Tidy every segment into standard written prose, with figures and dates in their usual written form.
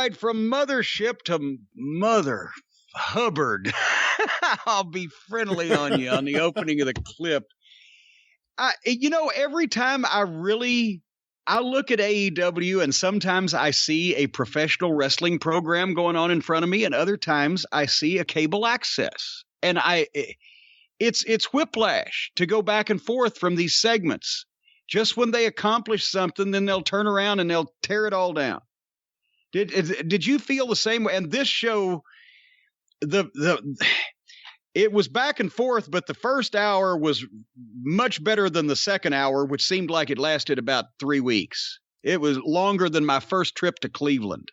right, from Mothership to Mother Hubbard. I'll be friendly on you on the opening of the clip. Every time I look at AEW and sometimes I see a professional wrestling program going on in front of me, and other times I see a cable access. And it's whiplash to go back and forth from these segments. Just when they accomplish something, then they'll turn around and they'll tear it all down. Did you feel the same way? And this show, it was back and forth, but the first hour was much better than the second hour, which seemed like it lasted about 3 weeks. It was longer than my first trip to Cleveland.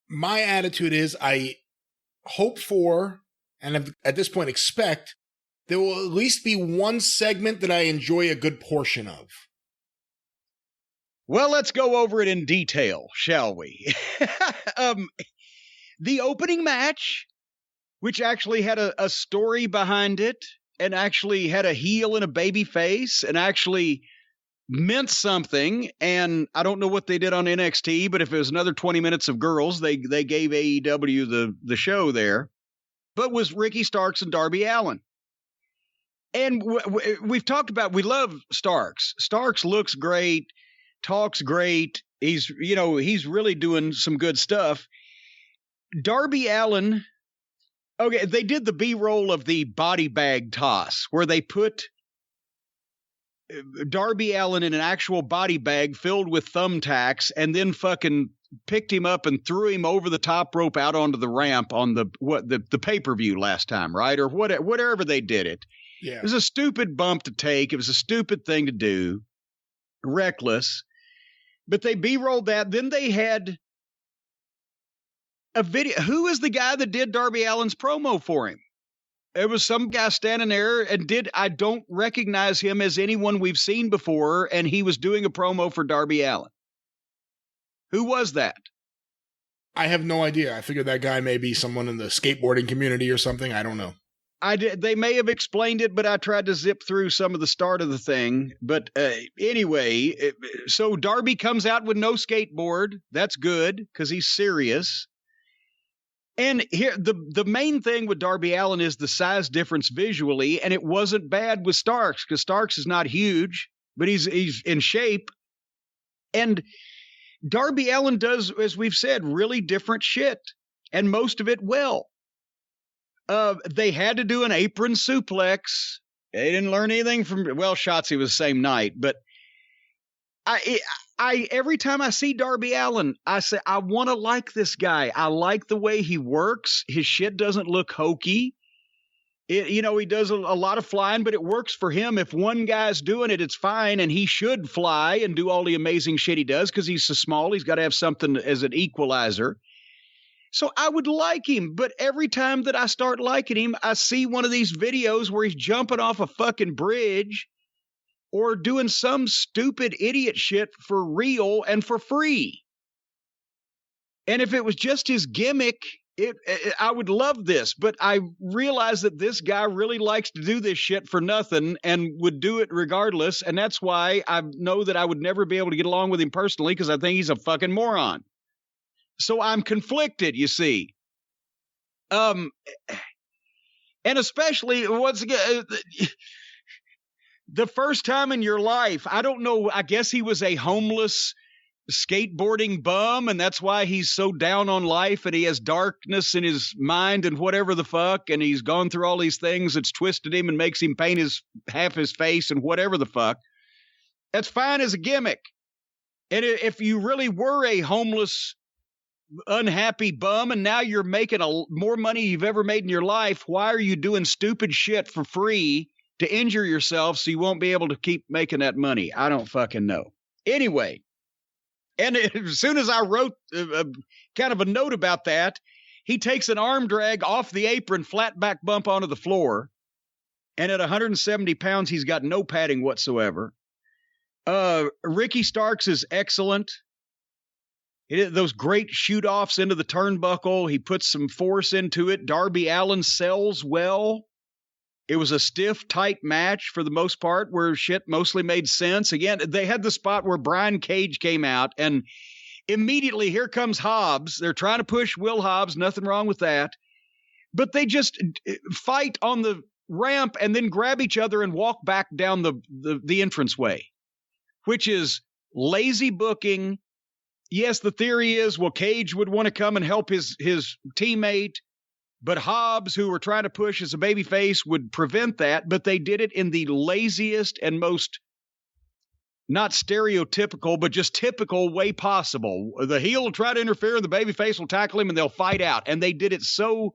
My attitude is I hope for, and at this point expect, there will at least be one segment that I enjoy a good portion of. Well, let's go over it in detail, shall we? The opening match, which actually had a story behind it, and actually had a heel and a baby face, and actually meant something. And I don't know what they did on NXT, but if it was another 20 minutes of girls, they gave AEW the show there. But was Ricky Starks and Darby Allin. And we've talked about, we love Starks. Starks looks great, talks great. He's really doing some good stuff. Darby Allin, okay, they did the B-roll of the body bag toss where they put Darby Allin in an actual body bag filled with thumbtacks and then fucking picked him up and threw him over the top rope out onto the ramp on the pay-per-view last time, right? Or whatever they did it. Yeah. It was a stupid bump to take. It was a stupid thing to do. Reckless. But they B-rolled that. Then they had a video. Who is the guy that did Darby Allin's promo for him? It was some guy standing there and I don't recognize him as anyone we've seen before, and he was doing a promo for Darby Allin. Who was that? I have no idea. I figured that guy may be someone in the skateboarding community or something. I don't know. They may have explained it, but I tried to zip through some of the start of the thing. But anyway, so Darby comes out with no skateboard. That's good because he's serious. And here, the main thing with Darby Allin is the size difference visually, and it wasn't bad with Starks because Starks is not huge, but he's in shape. And Darby Allin does, as we've said, really different shit, and most of it well. They had to do an apron suplex. They didn't learn anything from, Shotzi was the same night, but I every time I see Darby Allin, I say, I want to like this guy. I like the way he works. His shit doesn't look hokey. He does a lot of flying, but it works for him. If one guy's doing it, it's fine, and he should fly and do all the amazing shit he does because he's so small. He's got to have something as an equalizer. So I would like him, but every time that I start liking him, I see one of these videos where he's jumping off a fucking bridge or doing some stupid idiot shit for real and for free. And if it was just his gimmick, I would love this, but I realize that this guy really likes to do this shit for nothing and would do it regardless, and that's why I know that I would never be able to get along with him personally because I think he's a fucking moron. So I'm conflicted, you see. And especially, once again, the first time in your life, I don't know, I guess he was a homeless skateboarding bum, and that's why he's so down on life, and he has darkness in his mind and whatever the fuck, and he's gone through all these things that's twisted him and makes him paint half his face and whatever the fuck. That's fine as a gimmick. And if you really were a homeless, unhappy bum and now you're making more money you've ever made in your life, why are you doing stupid shit for free to injure yourself so you won't be able to keep making that money? I don't fucking know. Anyway, and as soon as I wrote kind of a note about that, he takes an arm drag off the apron, flat back bump onto the floor, and at 170 pounds he's got no padding whatsoever. Ricky Starks is excellent. Those great shoot-offs into the turnbuckle. He puts some force into it. Darby Allin sells well. It was a stiff, tight match for the most part where shit mostly made sense. Again, they had the spot where Brian Cage came out, and immediately here comes Hobbs. They're trying to push Will Hobbs. Nothing wrong with that. But they just fight on the ramp and then grab each other and walk back down the entranceway, which is lazy booking. Yes, the theory is, well, Cage would want to come and help his teammate, but Hobbs, who were trying to push as a babyface, would prevent that. But they did it in the laziest and most not stereotypical, but just typical way possible. The heel will try to interfere, and the babyface will tackle him, and they'll fight out. And they did it so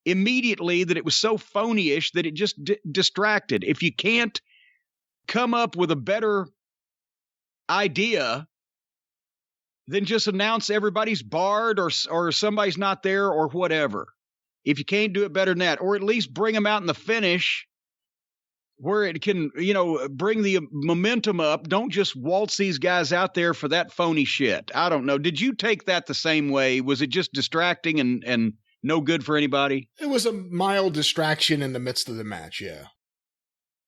immediately that it was so phony-ish that it just distracted. If you can't come up with a better idea, then just announce everybody's barred or somebody's not there or whatever. If you can't do it better than that, or at least bring them out in the finish where it can, bring the momentum up. Don't just waltz these guys out there for that phony shit. I don't know. Did you take that the same way? Was it just distracting and no good for anybody? It was a mild distraction in the midst of the match, yeah.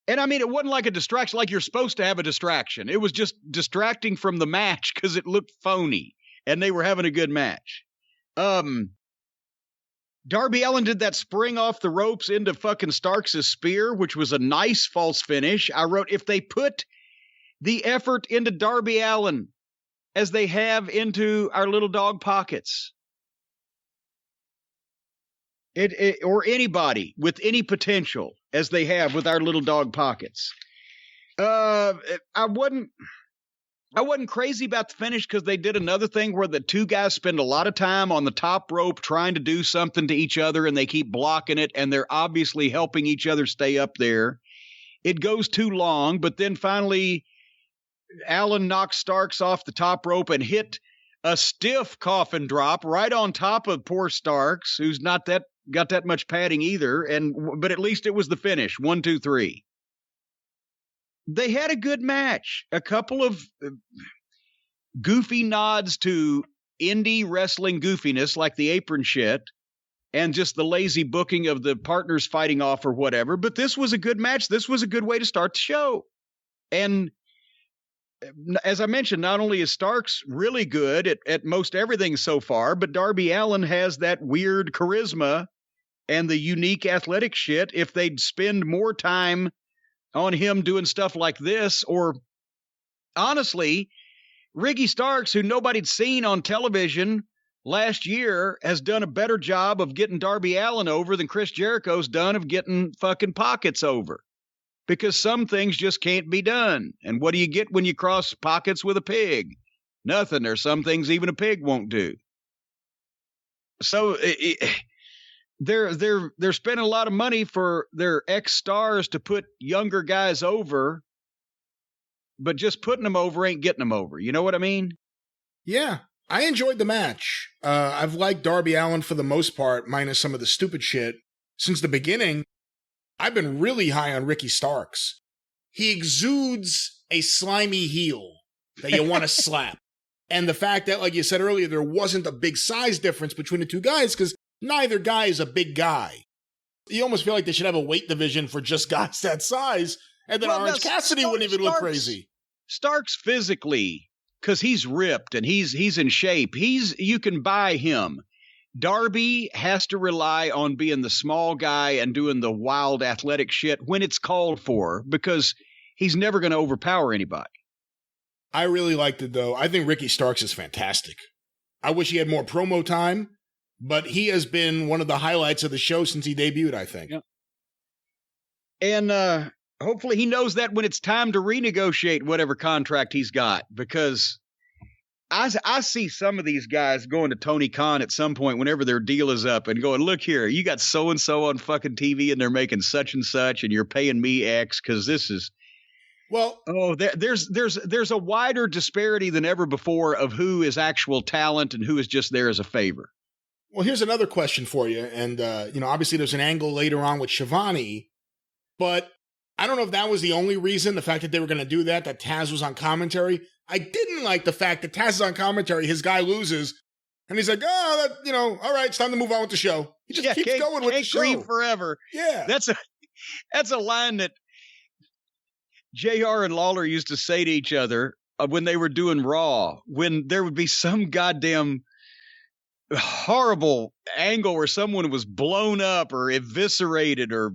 And I mean, it wasn't like a distraction, like you're supposed to have a distraction. It was just distracting from the match because it looked phony, and they were having a good match. Darby Allin did that spring off the ropes into fucking Starks' spear, which was a nice false finish. I wrote, if they put the effort into Darby Allin as they have into our little dog pockets, or anybody with any potential as they have with our little dog pockets. I wasn't crazy about the finish because they did another thing where the two guys spend a lot of time on the top rope trying to do something to each other, and they keep blocking it, and they're obviously helping each other stay up there. It goes too long, but then finally Allin knocks Starks off the top rope and hit a stiff coffin drop right on top of poor Starks, who's not got that much padding either, but at least it was the finish. 1, 2, 3. They had a good match. A couple of goofy nods to indie wrestling goofiness, like the apron shit, and just the lazy booking of the partners fighting off or whatever. But this was a good match. This was a good way to start the show. And as I mentioned, not only is Starks really good at most everything so far, but Darby Allin has that weird charisma and the unique athletic shit. If they'd spend more time on him doing stuff like this, or honestly, Ricky Starks, who nobody'd seen on television last year, has done a better job of getting Darby Allin over than Chris Jericho's done of getting fucking pockets over. Because some things just can't be done. And what do you get when you cross pockets with a pig? Nothing. There's some things even a pig won't do. So they're spending a lot of money for their ex-stars to put younger guys over, but just putting them over ain't getting them over. You know what I mean? Yeah, I enjoyed the match. I've liked Darby Allin for the most part, minus some of the stupid shit. Since the beginning, I've been really high on Ricky Starks. He exudes a slimy heel that you want to slap. And the fact that, like you said earlier, there wasn't a big size difference between the two guys, because neither guy is a big guy. You almost feel like they should have a weight division for just guys that size, and then Orange Cassidy wouldn't even look crazy. Starks physically, because he's ripped and he's in shape. You can buy him. Darby has to rely on being the small guy and doing the wild athletic shit when it's called for, because he's never going to overpower anybody. I really liked it, though. I think Ricky Starks is fantastic. I wish he had more promo time, but he has been one of the highlights of the show since he debuted, I think. Yeah. And hopefully he knows that when it's time to renegotiate whatever contract he's got, because I see some of these guys going to Tony Khan at some point whenever their deal is up and going, look here, you got so-and-so on fucking TV and they're making such and such and you're paying me X because this is... Well, there's a wider disparity than ever before of who is actual talent and who is just there as a favor. Well, here's another question for you. And, obviously there's an angle later on with Shivani, but I don't know if that was the only reason, the fact that they were going to do that Taz was on commentary. I didn't like the fact that Taz is on commentary, his guy loses, and he's like, all right, it's time to move on with the show. He just keeps going with the show. Can't grieve forever. Yeah. That's a line that JR and Lawler used to say to each other when they were doing Raw, when there would be some goddamn horrible angle where someone was blown up or eviscerated or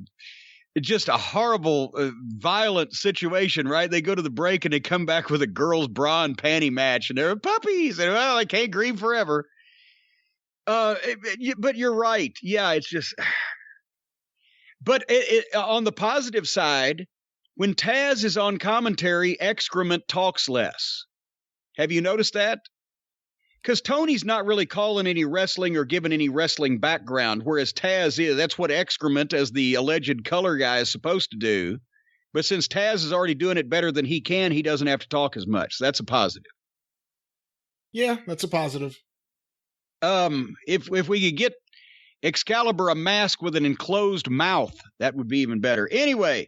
just a horrible, violent situation, right? They go to the break and they come back with a girls' bra and panty match, and they're puppies, and well, I can't grieve forever. But you're right. Yeah, it's just. But on the positive side, when Taz is on commentary, excrement talks less. Have you noticed that? Because Tony's not really calling any wrestling or giving any wrestling background, whereas Taz is. That's what excrement, as the alleged color guy, is supposed to do. But since Taz is already doing it better than he can, he doesn't have to talk as much. So that's a positive. Yeah, that's a positive. If we could get Excalibur a mask with an enclosed mouth, that would be even better. Anyway,